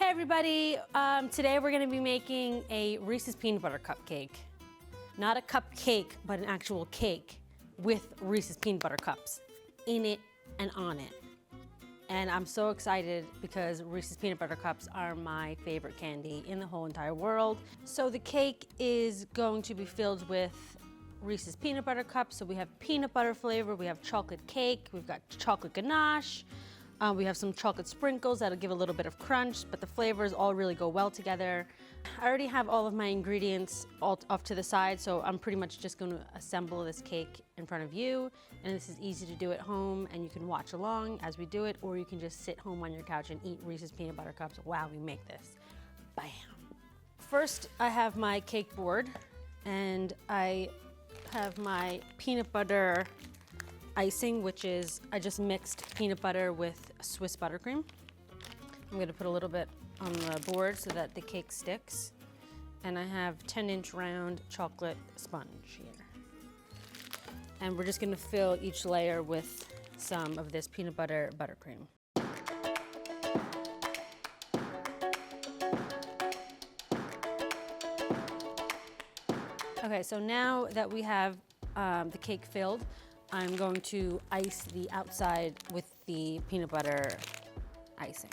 Hi everybody, today we're gonna be making a Reese's peanut butter cupcake. Not a cupcake, but an actual cake with Reese's peanut butter cups in it and on it. And I'm so excited because Reese's peanut butter cups are my favorite candy in the whole entire world. So the cake is going to be filled with Reese's peanut butter cups. So we have peanut butter flavor, we have chocolate cake, we've got chocolate ganache, we have some chocolate sprinkles that'll give a little bit of crunch, but the flavors all really go well together. I already have all of my ingredients all off to the side, so I'm pretty much just going to assemble this cake in front of you. And this is easy to do at home, and you can watch along as we do it, or you can just sit home on your couch and eat Reese's peanut butter cups while we make this. Bam! First, I have my cake board, and I have my peanut butter icing, which is, I just mixed peanut butter with Swiss buttercream. I'm gonna put a little bit on the board so that the cake sticks. And I have 10-inch round chocolate sponge here. And we're just gonna fill each layer with some of this peanut butter buttercream. Okay, so now that we have the cake filled, I'm going to ice the outside with the peanut butter icing.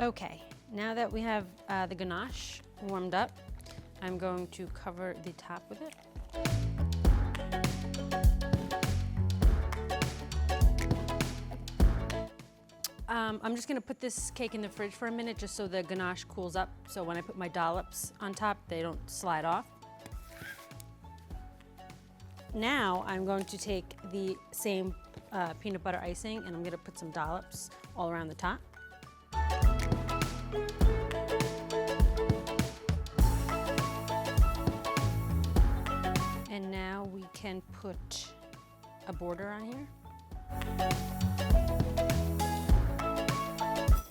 Okay, now that we have the ganache warmed up, I'm going to cover the top with it. I'm just gonna put this cake in the fridge for a minute just so the ganache cools up, so when I put my dollops on top, they don't slide off. Now I'm going to take the same peanut butter icing and I'm gonna put some dollops all around the top. And now we can put a border on here.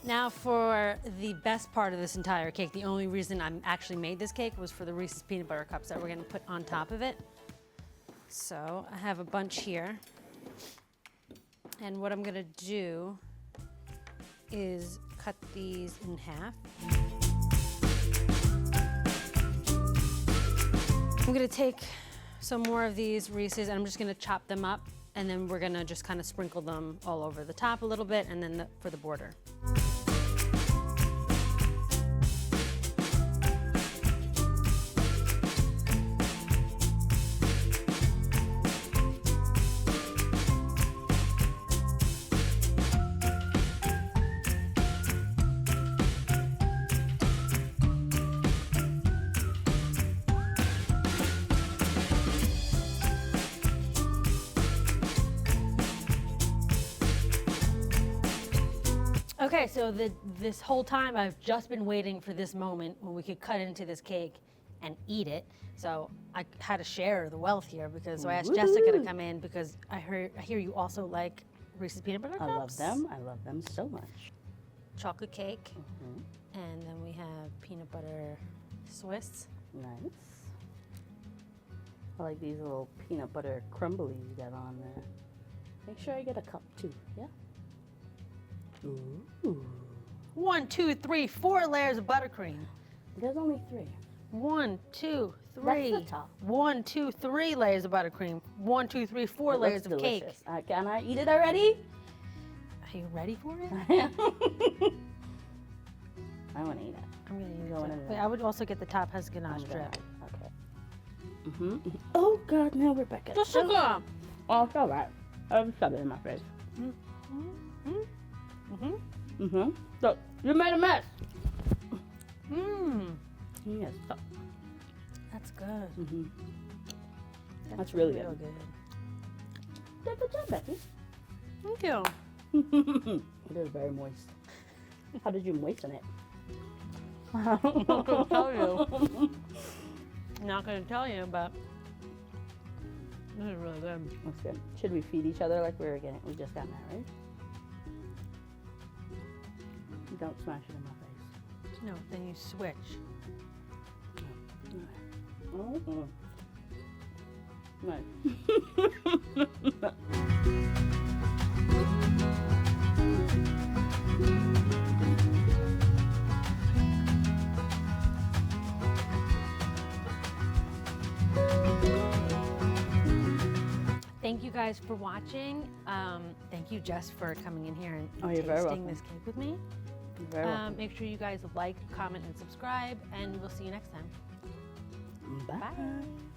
Now for the best part of this entire cake, the only reason I actually made this cake was for the Reese's peanut butter cups that we're gonna put on top of it. So I have a bunch here. And what I'm gonna do is cut these in half. I'm gonna take some more of these Reese's and I'm just gonna chop them up, and then we're gonna just kind of sprinkle them all over the top a little bit, and then for the border. Okay, so this whole time I've just been waiting for this moment when we could cut into this cake and eat it. So I had to share the wealth here because so I asked Jessica to come in because I hear you also like Reese's peanut butter cups. I love them so much. Chocolate cake, and then we have peanut butter Swiss. Nice. I like these little peanut butter crumblies you got on there. Make sure I get a cup too, yeah? Ooh. 1, 2, 3, 4 layers of buttercream. There's only 3. 1, 2, 3. That's the top. 1, 2, 3 layers of buttercream. 1, 2, 3, 4 layers of cake. Can I eat it already? Are you ready for it? I want to eat it. I'm gonna eat it. Wait, I would also get the top has ganache drip. Okay. Oh God, no, Rebecca. Jessica! Oh, it's all right. I'll shove it in my face. Look, you made a mess. Yes. That's good. That's really real good. Good job, Becky. Thank you. It is very moist. How did you moisten it? I'm not gonna tell you. I'm not gonna tell you, but this is really good. That's good. Should we feed each other like we just got married? Don't smash it in my face. No, then you switch. Mm-mm. Nice. Thank you guys for watching. Thank you, Jess, for coming in here and Oh, you're very tasting welcome. this cake with me. You're very welcome. Make sure you guys like, comment, and subscribe, and we'll see you next time. Bye. Bye.